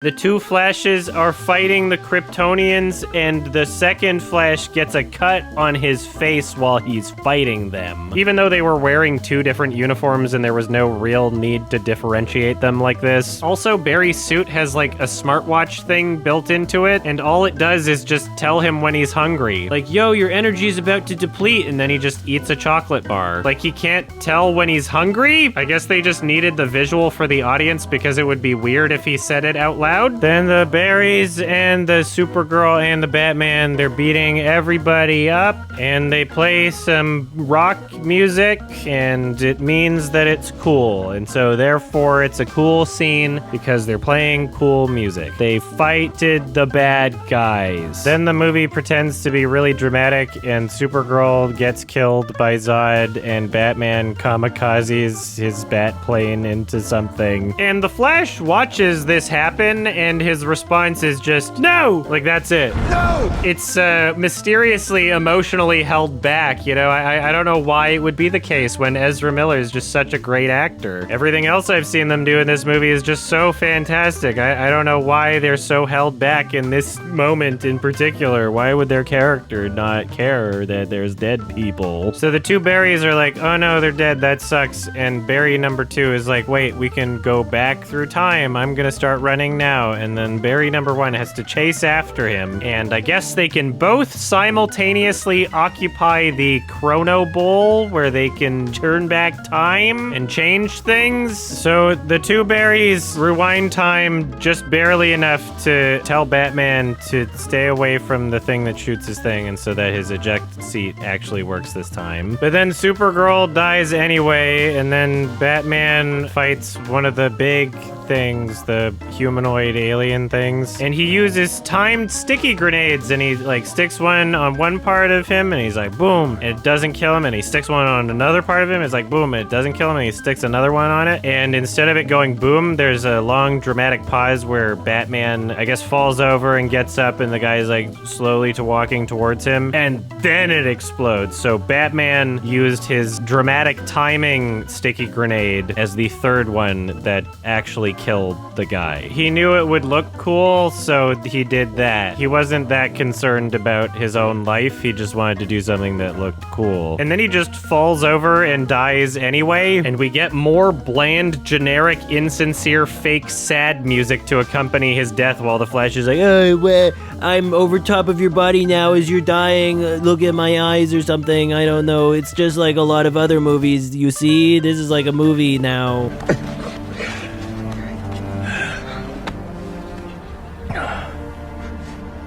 The two Flashes are fighting the Kryptonians, and the second Flash gets a cut on his face while he's fighting them. Even though they were wearing two different uniforms and there was no real need to differentiate them like this. Also, Barry's suit has like a smartwatch thing built into it, and all it does is just tell him when he's hungry. Like, yo, your energy's about to deplete, and then he just eats a chocolate bar. Like, he can't tell when he's hungry? I guess they just needed the visual for the audience because it would be weird if he said it out loud. Then the Barrys and the Supergirl and the Batman, they're beating everybody up, and they play some rock music, and it means that it's cool. And so therefore it's a cool scene because they're playing cool music. They fighted the bad guys. Then the movie pretends to be really dramatic, and Supergirl gets killed by Zod, and Batman kamikazes his bat plane into something. And the Flash watches this happen, and his response is just, no! Like, that's it. No! It's mysteriously emotionally held back, you know? I don't know why it would be the case when Ezra Miller is just such a great actor. Everything else I've seen them do in this movie is just so fantastic. I don't know why they're so held back in this moment in particular. Why would their character not care that there's dead people? So the two Barrys are like, oh no, they're dead, that sucks. And Barry number 2 is like, wait, we can go back through time. I'm gonna start running now. And then Barry number 1 has to chase after him. And I guess they can both simultaneously occupy the Chrono Bowl, where they can turn back time and change things. So the two Barrys rewind time just barely enough to tell Batman to stay away from the thing that shoots his thing, and so that his eject seat actually works this time. But then Supergirl dies anyway, and then Batman fights one of the big things, the humanoid alien things, and he uses timed sticky grenades, and he like sticks one on one part of him, and he's like boom, and it doesn't kill him, and he sticks one on another part of him, it's like boom, and it doesn't kill him, and he sticks another one on it, and instead of it going boom, there's a long dramatic pause where Batman, I guess, falls over and gets up, and the guy's like slowly walking towards him, and then it explodes. So Batman used his dramatic timing sticky grenade as the third one that actually killed the guy. He knew it would look cool, so he did that. He wasn't that concerned about his own life, he just wanted to do something that looked cool. And then he just falls over and dies anyway, and we get more bland, generic, insincere, fake, sad music to accompany his death while the Flash is like, oh, well, I'm over top of your body now as you're dying, look at my eyes or something, I don't know, it's just like a lot of other movies, you see? This is like a movie now.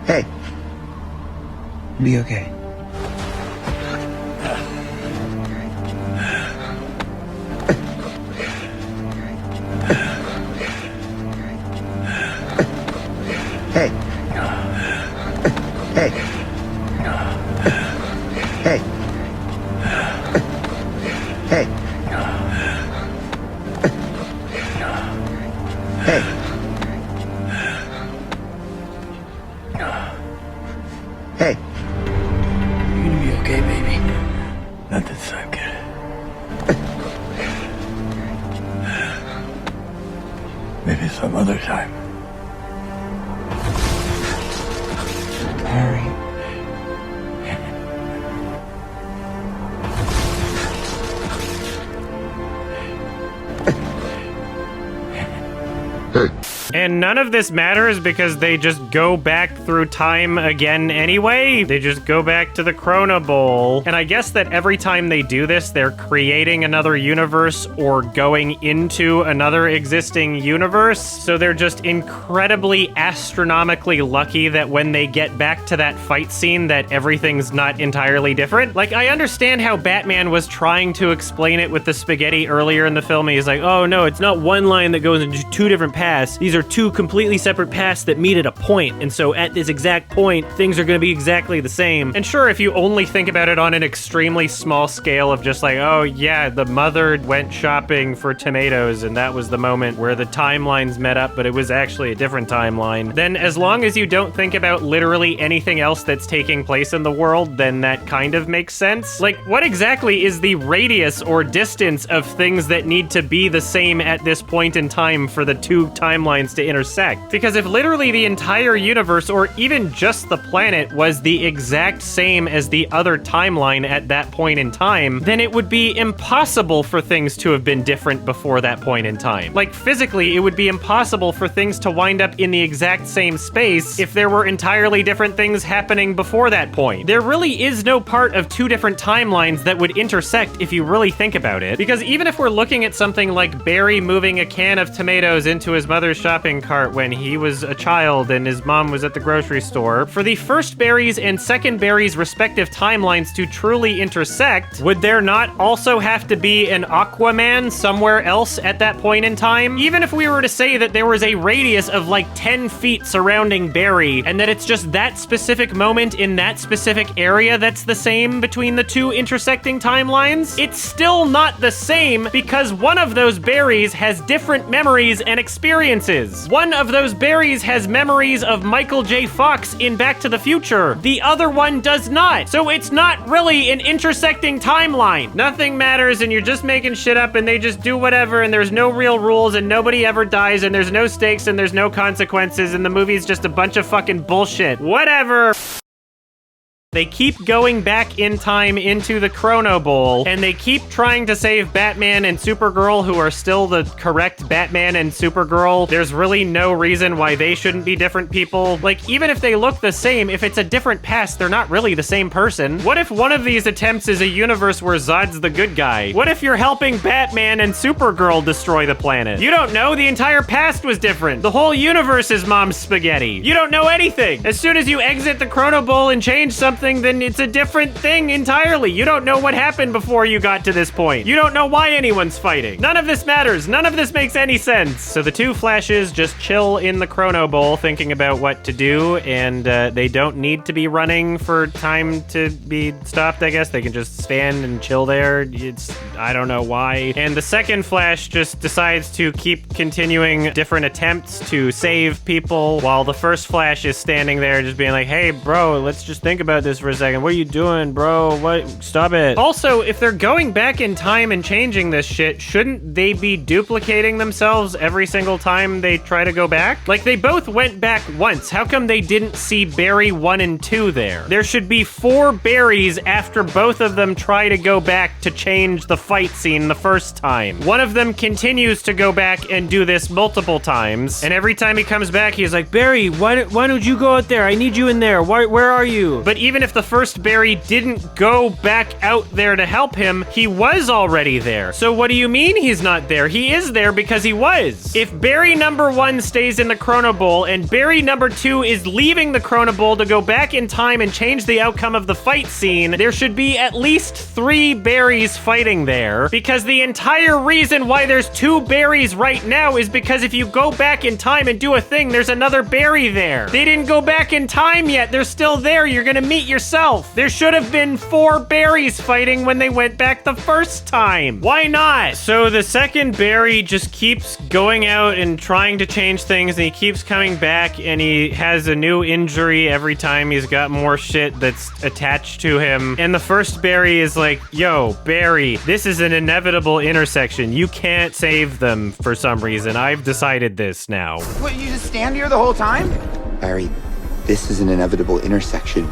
Hey. Be okay. Hey. Hey. Hey. Hey. Hey. Hey. You're gonna be okay, baby. Not this time, kid. Maybe some other time. Harry. And none of this matters because they just go back through time again anyway. They just go back to the Chrono Bowl. And I guess that every time they do this, they're creating another universe or going into another existing universe. So they're just incredibly astronomically lucky that when they get back to that fight scene that everything's not entirely different. Like, I understand how Batman was trying to explain it with the spaghetti earlier in the film. He's like, oh no, it's not one line that goes into two different paths. These are two completely separate paths that meet at a point, and so at this exact point, things are going to be exactly the same. And sure, if you only think about it on an extremely small scale of just like, oh yeah, the mother went shopping for tomatoes, and that was the moment where the timelines met up, but it was actually a different timeline, then as long as you don't think about literally anything else that's taking place in the world, then that kind of makes sense. Like, what exactly is the radius or distance of things that need to be the same at this point in time for the two timelines to intersect. Because if literally the entire universe, or even just the planet, was the exact same as the other timeline at that point in time, then it would be impossible for things to have been different before that point in time. Like, physically, it would be impossible for things to wind up in the exact same space if there were entirely different things happening before that point. There really is no part of two different timelines that would intersect if you really think about it. Because even if we're looking at something like Barry moving a can of tomatoes into his mother's shopping cart when he was a child and his mom was at the grocery store, for the first Barry's and second Barry's respective timelines to truly intersect, would there not also have to be an Aquaman somewhere else at that point in time? Even if we were to say that there was a radius of like 10 feet surrounding Barry, and that it's just that specific moment in that specific area that's the same between the two intersecting timelines, it's still not the same because one of those Barrys has different memories and experiences. One of those Barrys has memories of Michael J. Fox in Back to the Future. The other one does not. So it's not really an intersecting timeline. Nothing matters and you're just making shit up and they just do whatever and there's no real rules and nobody ever dies and there's no stakes and there's no consequences and the movie's just a bunch of fucking bullshit. Whatever. They keep going back in time into the Chrono Bowl, and they keep trying to save Batman and Supergirl, who are still the correct Batman and Supergirl. There's really no reason why they shouldn't be different people. Like, even if they look the same, if it's a different past, they're not really the same person. What if one of these attempts is a universe where Zod's the good guy? What if you're helping Batman and Supergirl destroy the planet? You don't know. The entire past was different. The whole universe is mom's spaghetti. You don't know anything. As soon as you exit the Chrono Bowl and change something, then it's a different thing entirely. You don't know what happened before you got to this point. You don't know why anyone's fighting. None of this matters. None of this makes any sense. So the two Flashes just chill in the Chrono Bowl thinking about what to do, and they don't need to be running for time to be stopped, I guess. They can just stand and chill there. I don't know why. And the second Flash just decides to keep continuing different attempts to save people, while the first Flash is standing there just being like, hey, bro, let's just think about this for a second. What are you doing, bro? What? Stop it. Also, if they're going back in time and changing this shit, shouldn't they be duplicating themselves every single time they try to go back? Like, they both went back once. How come they didn't see Barry 1 and 2 there? There should be 4 Barrys after both of them try to go back to change the fight scene the first time. One of them continues to go back and do this multiple times, and every time he comes back, he's like, Barry, why don't you go out there? I need you in there. Where are you? But even if the first Barry didn't go back out there to help him, he was already there. So what do you mean he's not there? He is there because he was. If Barry number 1 stays in the Chrono Bowl and Barry number 2 is leaving the Chrono Bowl to go back in time and change the outcome of the fight scene, there should be at least 3 Barrys fighting there, because the entire reason why there's 2 Barrys right now is because if you go back in time and do a thing, there's another Barry there. They didn't go back in time yet. They're still there. You're gonna meet yourself. There should have been 4 Barrys fighting when they went back the first time. Why not? So the second Barry just keeps going out and trying to change things, and he keeps coming back, and he has a new injury every time. He's got more shit that's attached to him. And the first Barry is like, yo, Barry, this is an inevitable intersection. You can't save them for some reason. I've decided this now. What, you just stand here the whole time? Barry, this is an inevitable intersection.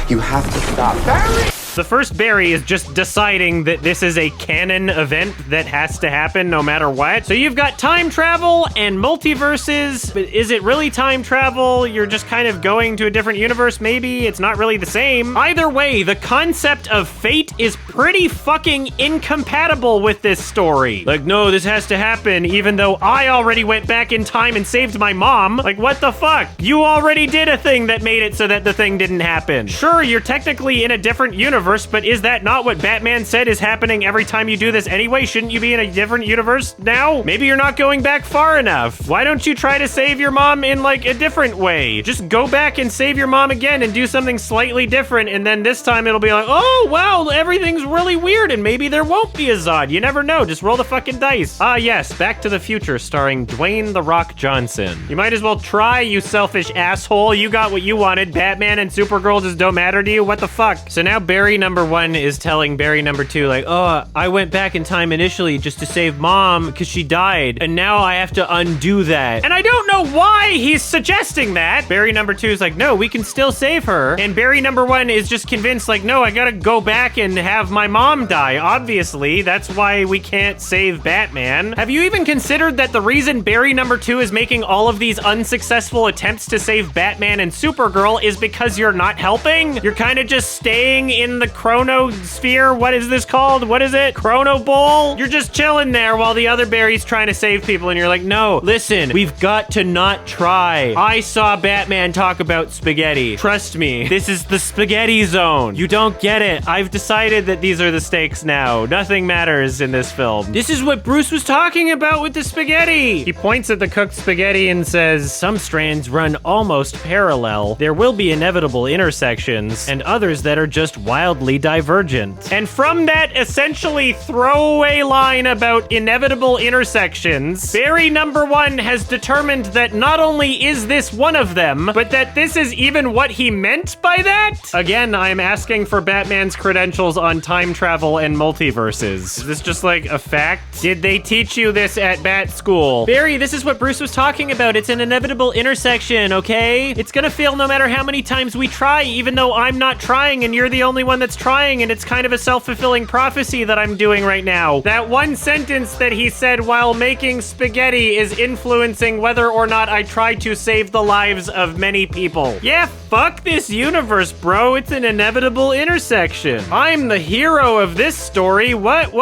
You have to stop. Barry! The first Barry is just deciding that this is a canon event that has to happen no matter what. So you've got time travel and multiverses, but is it really time travel? You're just kind of going to a different universe, maybe? It's not really the same. Either way, the concept of fate is pretty fucking incompatible with this story. Like, no, this has to happen, even though I already went back in time and saved my mom. Like, what the fuck? You already did a thing that made it so that the thing didn't happen. Sure, you're technically in a different universe, but is that not what Batman said is happening every time you do this anyway? Shouldn't you be in a different universe now? Maybe you're not going back far enough. Why don't you try to save your mom in, like, a different way? Just go back and save your mom again and do something slightly different, and then this time it'll be like, oh, wow, everything's really weird, and maybe there won't be a Zod. You never know. Just roll the fucking dice. Ah, yes, Back to the Future starring Dwayne "The Rock" Johnson. You might as well try, you selfish asshole. You got what you wanted. Batman and Supergirl just don't matter to you. What the fuck? So now Barry Barry number 1 is telling Barry number 2, like, oh, I went back in time initially just to save mom because she died, and now I have to undo that. And I don't know why he's suggesting that. Barry number 2 is like, no, we can still save her. And Barry number 1 is just convinced, like, no, I gotta go back and have my mom die. Obviously, that's why we can't save Batman. Have you even considered that the reason Barry number 2 is making all of these unsuccessful attempts to save Batman and Supergirl is because you're not helping? You're kind of just staying in the chronosphere. What is this called? What is it? Chrono Bowl? You're just chilling there while the other Barry's trying to save people, and you're like, no, listen, we've got to not try. I saw Batman talk about spaghetti. Trust me, this is the spaghetti zone. You don't get it. I've decided that these are the stakes now. Nothing matters in this film. This is what Bruce was talking about with the spaghetti. He points at the cooked spaghetti and says, some strands run almost parallel. There will be inevitable intersections, and others that are just wildly divergent. And from that essentially throwaway line about inevitable intersections, Barry number 1 has determined that not only is this one of them, but that this is even what he meant by that? Again, I'm asking for Batman's credentials on time travel and multiverses. Is this just like a fact? Did they teach you this at Bat School? Barry, this is what Bruce was talking about. It's an inevitable intersection, okay? It's gonna fail no matter how many times we try, even though I'm not trying and you're the only one that's trying, and it's kind of a self-fulfilling prophecy that I'm doing right now. That one sentence that he said while making spaghetti is influencing whether or not I try to save the lives of many people. Yeah, fuck this universe, bro. It's an inevitable intersection. I'm the hero of this story. What?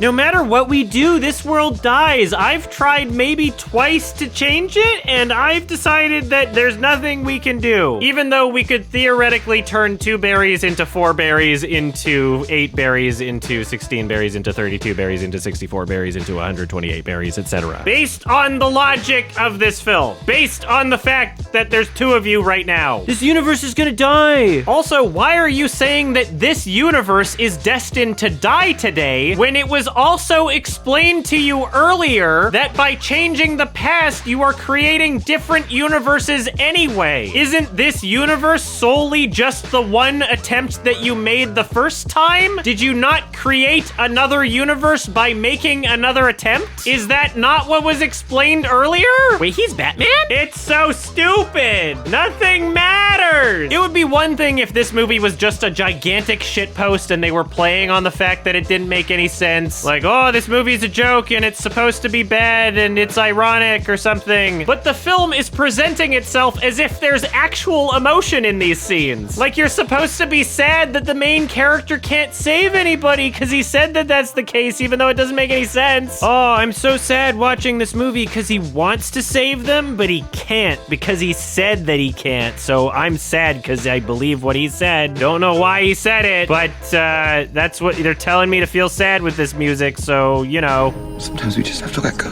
No matter what we do, this world dies. I've tried maybe twice to change it, and I've decided that there's nothing we can do. Even though we could theoretically turn 2 berries into 4 berries into 8 berries into 16 berries into 32 berries into 64 berries into 128 berries, etc. Based on the logic of this film. Based on the fact that there's 2 of you right now. This universe is gonna die. Also, why are you saying that this universe is destined to die today when it was also explained to you earlier that by changing the past, you are creating different universes anyway? Isn't this universe solely just the one attempt that you made the first time? Did you not create another universe by making another attempt? Is that not what was explained earlier? Wait, he's Batman? It's so stupid. Nothing matters. It would be one thing if this movie was just a gigantic shitpost and they were playing on the fact that it didn't make any sense. Like, oh, this movie's a joke and it's supposed to be bad and it's ironic or something. But the film is presenting itself as if there's actual emotion in these scenes. Like, you're supposed to be sad that the main character can't save anybody because he said that that's the case, even though it doesn't make any sense. Oh, I'm so sad watching this movie because he wants to save them, but he can't because he said that he can't. So I'm sad because I believe what he said. Don't know why he said it, but that's what they're telling me to feel sad with this music, so, you know. Sometimes we just have to let go.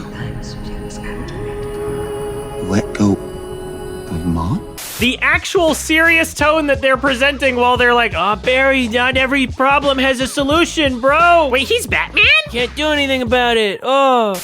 Let go of Mom? The actual serious tone that they're presenting while they're like, oh, Barry, not every problem has a solution, bro. Wait, he's Batman? Can't do anything about it. Oh.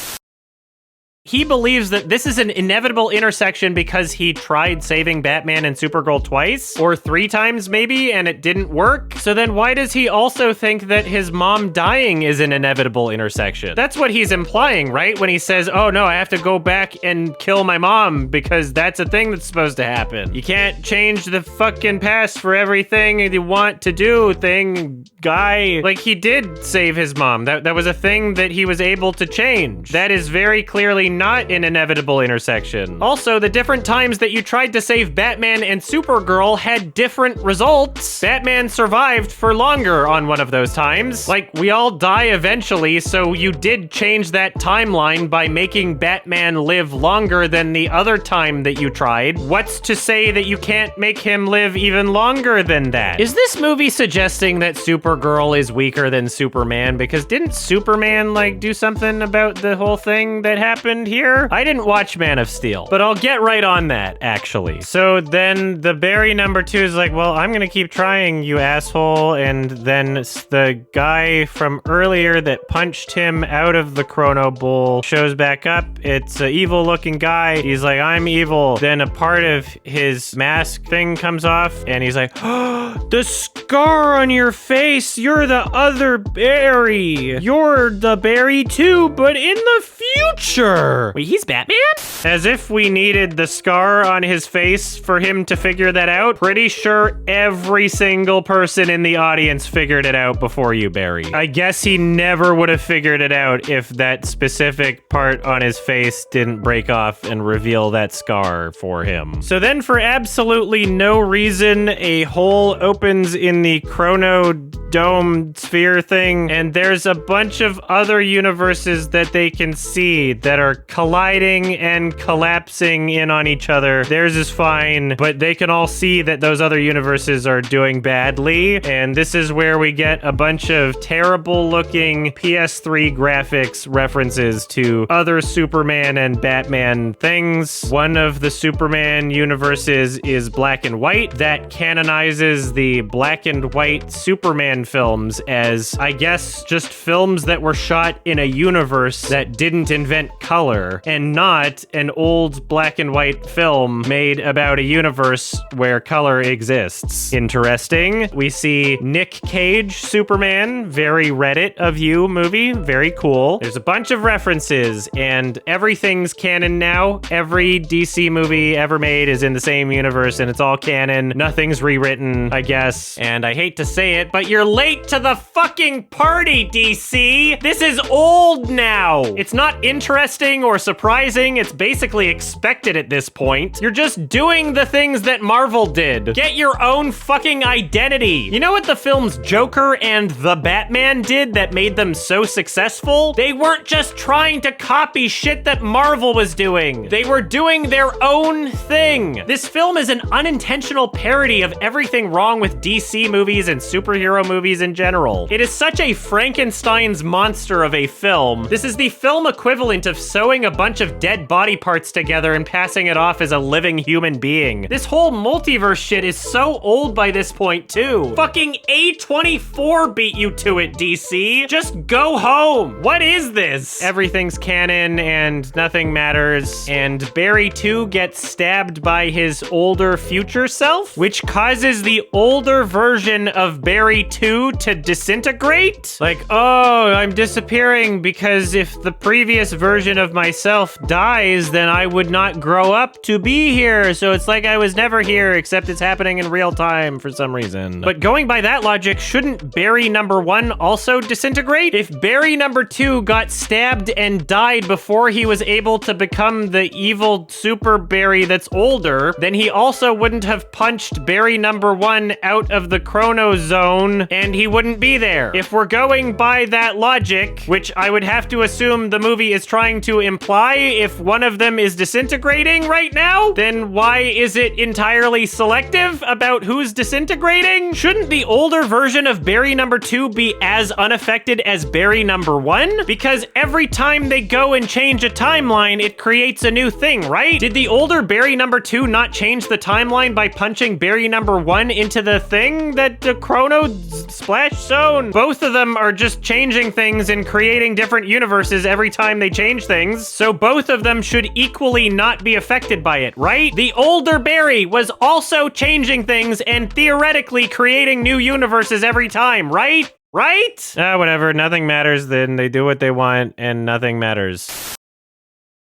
He believes that this is an inevitable intersection because he tried saving Batman and Supergirl twice, or 3 times maybe, and it didn't work. So then why does he also think that his mom dying is an inevitable intersection? That's what he's implying, right? When he says, oh no, I have to go back and kill my mom because that's a thing that's supposed to happen. You can't change the fucking past for everything you want to do thing, guy. Like, he did save his mom. That was a thing that he was able to change. That is very clearly not an inevitable intersection. Also, the different times that you tried to save Batman and Supergirl had different results. Batman survived for longer on one of those times. Like, we all die eventually, so you did change that timeline by making Batman live longer than the other time that you tried. What's to say that you can't make him live even longer than that? Is this movie suggesting that Supergirl is weaker than Superman? Because didn't Superman, like, do something about the whole thing that happened happened here? I didn't watch Man of Steel, but I'll get right on that, actually. So then the Barry number 2 is like, well, I'm gonna keep trying, you asshole. And then the guy from earlier that punched him out of the Chrono Bowl shows back up. It's an evil looking guy. He's like, I'm evil. Then a part of his mask thing comes off and he's like, oh, the scar on your face. You're the other Barry. You're the Barry too, but in the future. Wait, he's Batman? As if we needed the scar on his face for him to figure that out. Pretty sure every single person in the audience figured it out before you, Barry. I guess he never would have figured it out if that specific part on his face didn't break off and reveal that scar for him. So then for absolutely no reason, a hole opens in the Chrono Dome sphere thing, and there's a bunch of other universes that they can see that are colliding and collapsing in on each other. Theirs is fine, but they can all see that those other universes are doing badly, and this is where we get a bunch of terrible looking PS3 graphics references to other Superman and Batman things. One of the Superman universes is black and white. That canonizes the black and white Superman films as, I guess, just films that were shot in a universe that didn't invent color, and not an old black and white film made about a universe where color exists. Interesting. We see Nick Cage Superman, very Reddit of you movie, very cool. There's a bunch of references, and everything's canon now. Every DC movie ever made is in the same universe, and it's all canon. Nothing's rewritten, I guess. And I hate to say it, but you're late to the fucking party, DC! This is old now! It's not interesting or surprising, it's basically expected at this point. You're just doing the things that Marvel did. Get your own fucking identity. You know what the films Joker and The Batman did that made them so successful? They weren't just trying to copy shit that Marvel was doing. They were doing their own thing. This film is an unintentional parody of everything wrong with DC movies and superhero movies in general. It is such a Frankenstein's monster of a film. This is the film equivalent of sewing a bunch of dead body parts together and passing it off as a living human being. This whole multiverse shit is so old by this point too. Fucking A24 beat you to it, DC. Just go home. What is this? Everything's canon and nothing matters, and Barry 2 gets stabbed by his older future self, which causes the older version of Barry 2 to disintegrate? Like, oh, I'm disappearing because if the previous version of myself dies, then I would not grow up to be here. So it's like I was never here, except it's happening in real time for some reason. But going by that logic, shouldn't Barry number 1 also disintegrate? If Barry number 2 got stabbed and died before he was able to become the evil super Barry that's older, then he also wouldn't have punched Barry number 1 out of the Chrono Zone, and he wouldn't be there. If we're going by that logic, which I would have to assume the movie is trying to imply, if one of them is disintegrating right now, then why is it entirely selective about who's disintegrating? Shouldn't the older version of Barry number 2 be as unaffected as Barry number 1? Because every time they go and change a timeline, it creates a new thing, right? Did the older Barry number 2 not change the timeline by punching Barry number 1 into the thing that the Chrono Splash Zone? Both of them are just changing things and creating different universes every time they change things, so both of them should equally not be affected by it, right? The older Barry was also changing things and theoretically creating new universes every time, right? Right? Whatever, nothing matters then. They do what they want and nothing matters.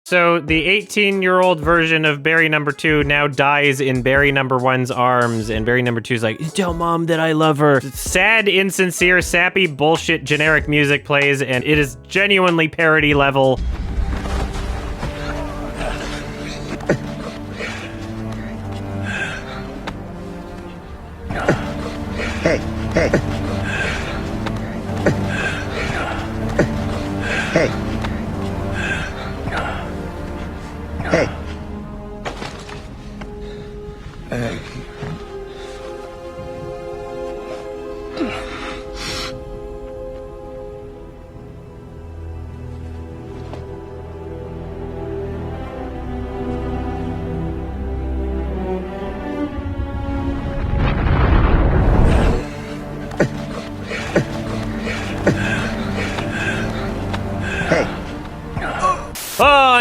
So the 18-year-old version of Barry number 2 now dies in Barry number 1's arms, and Barry number 2's like, tell mom that I love her. Sad, insincere, sappy, bullshit, generic music plays, and it is genuinely parody level. Hey, hey. Hey. Hey.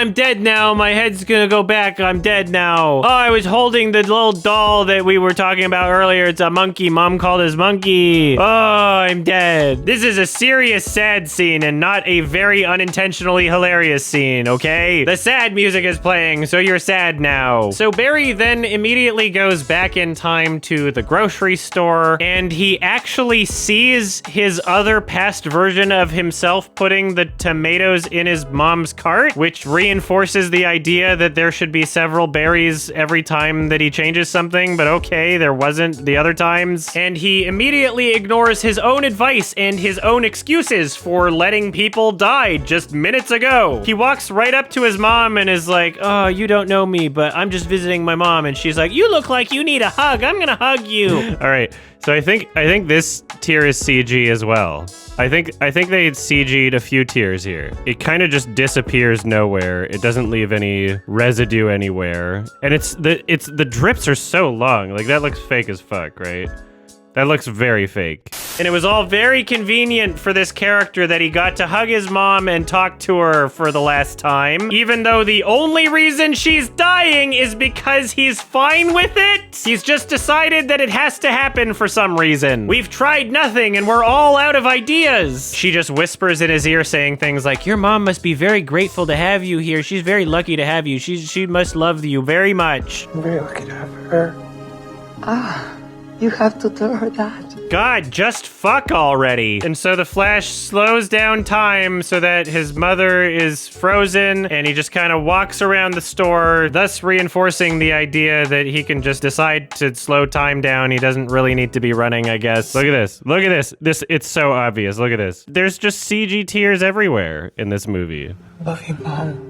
I'm dead now. My head's gonna go back. I'm dead now. Oh, I was holding the little doll that we were talking about earlier. It's a monkey. Mom called his monkey. Oh, I'm dead. This is a serious sad scene and not a very unintentionally hilarious scene, okay? The sad music is playing, so you're sad now. So Barry then immediately goes back in time to the grocery store, and he actually sees his other past version of himself putting the tomatoes in his mom's cart, which reinforces the idea that there should be several berries every time that he changes something, but okay, there wasn't the other times. And he immediately ignores his own advice and his own excuses for letting people die just minutes ago. He walks right up to his mom and is like, oh, you don't know me, but I'm just visiting my mom. And she's like, you look like you need a hug. I'm gonna hug you. All right, so I think this tier is CG as well. I think they CG'd a few tiers here. It kind of just disappears nowhere. It doesn't leave any residue anywhere. And the drips are so long. Like, that looks fake as fuck, right? That looks very fake. And it was all very convenient for this character that he got to hug his mom and talk to her for the last time, even though the only reason she's dying is because he's fine with it. He's just decided that it has to happen for some reason. We've tried nothing and we're all out of ideas. She just whispers in his ear saying things like, your mom must be very grateful to have you here. She's very lucky to have you. She must love you very much. I'm very lucky to have her. You have to tell her that. God, just fuck already. And so the Flash slows down time so that his mother is frozen, and he just kind of walks around the store, thus reinforcing the idea that he can just decide to slow time down. He doesn't really need to be running, I guess. Look at this. Look at this. It's so obvious. Look at this. There's just CG tears everywhere in this movie. Love you, Mom.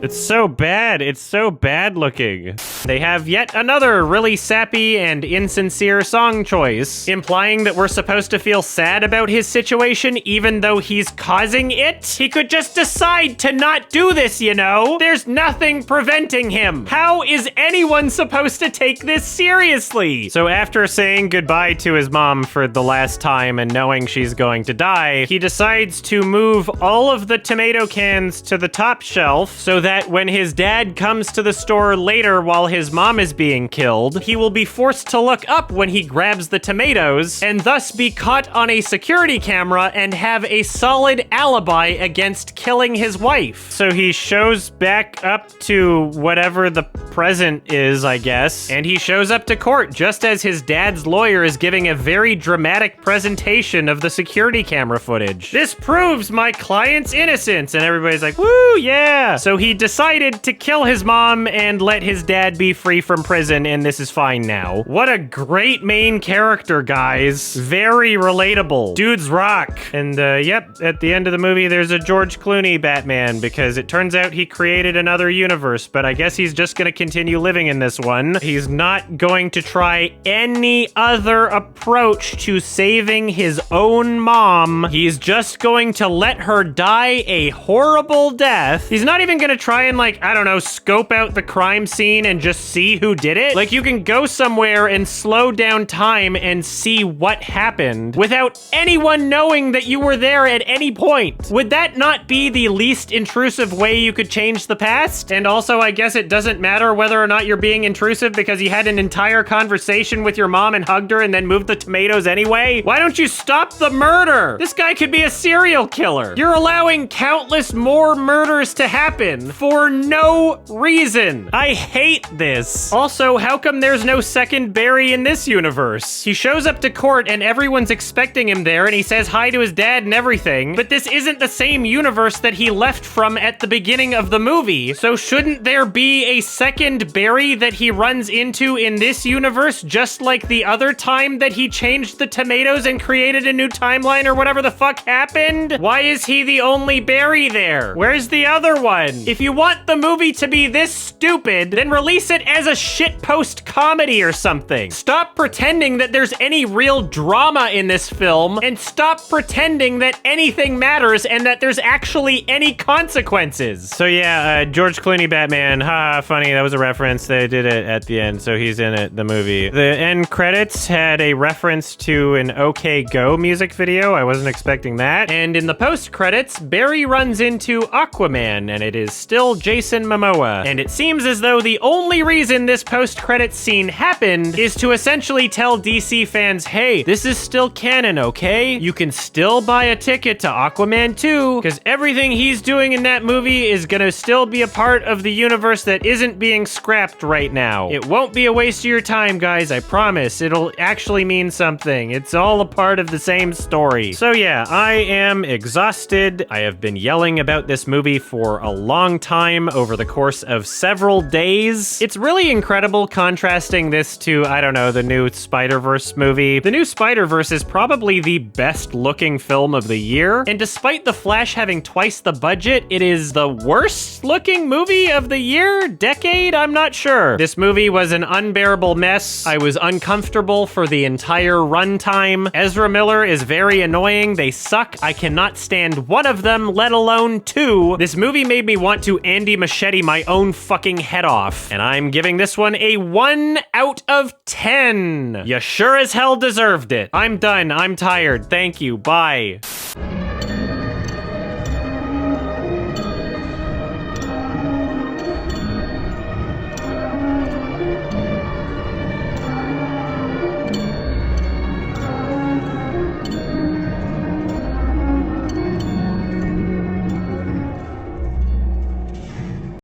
It's so bad. It's so bad looking. They have yet another really sappy and insincere song choice, implying that we're supposed to feel sad about his situation even though he's causing it. He could just decide to not do this, you know? There's nothing preventing him. How is anyone supposed to take this seriously? So after saying goodbye to his mom for the last time and knowing she's going to die, he decides to move all of the tomato cans to the top shelf so that when his dad comes to the store later while his mom is being killed, he will be forced to look up when he grabs the tomatoes and thus be caught on a security camera and have a solid alibi against killing his wife. So he shows back up to whatever the present is, I guess, and he shows up to court just as his dad's lawyer is giving a very dramatic presentation of the security camera footage. This proves my client's innocence, and everybody's like, woo, yeah. So he decided to kill his mom and let his dad be free from prison, and this is fine now. What a great main character, guys. Very relatable. Dudes rock. And yep, at the end of the movie, there's a George Clooney Batman, because it turns out he created another universe, but I guess he's just gonna continue living in this one. He's not going to try any other approach to saving his own mom. He's just going to let her die a horrible death. He's not even gonna try and, like, I don't know, scope out the crime scene and just see who did it. Like, you can go somewhere and slow down time and see what happened without anyone knowing that you were there at any point. Would that not be the least intrusive way you could change the past? And also, I guess it doesn't matter whether or not you're being intrusive because you had an entire conversation with your mom and hugged her and then moved the tomatoes anyway? Why don't you stop the murder? This guy could be a serial killer. You're allowing countless more murders to happen for no reason. I hate this. Also, how come there's no second Barry in this universe? He shows up to court and everyone's expecting him there and he says hi to his dad and everything, but this isn't the same universe that he left from at the beginning of the movie. So shouldn't there be a second Barry that he runs into in this universe, just like the other time that he changed the tomatoes and created a new timeline or whatever the fuck happened? Why is he the only Barry there? Where's the other one? If you you want the movie to be this stupid, then release it as a shitpost comedy or something. Stop pretending that there's any real drama in this film, and stop pretending that anything matters and that there's actually any consequences. So yeah, George Clooney Batman, haha, funny, that was a reference. They did it at the end, so he's in it, the movie. The end credits had a reference to an OK Go music video. I wasn't expecting that. And in the post credits, Barry runs into Aquaman, and it is still Jason Momoa. And it seems as though the only reason this post-credits scene happened is to essentially tell DC fans, hey, this is still canon, okay? You can still buy a ticket to Aquaman 2, because everything he's doing in that movie is gonna still be a part of the universe that isn't being scrapped right now. It won't be a waste of your time, guys, I promise. It'll actually mean something. It's all a part of the same story. So yeah, I am exhausted. I have been yelling about this movie for a long time over the course of several days. It's really incredible contrasting this to, I don't know, the new Spider-Verse movie. The new Spider-Verse is probably the best looking film of the year, and despite The Flash having twice the budget, it is the worst looking movie of the year? Decade? I'm not sure. This movie was an unbearable mess. I was uncomfortable for the entire runtime. Ezra Miller is very annoying. They suck. I cannot stand one of them, let alone two. This movie made me want to Andy Machete my own fucking head off, and I'm giving this one a 1 out of 10. You sure as hell deserved it. I'm done. I'm tired. Thank you. Bye.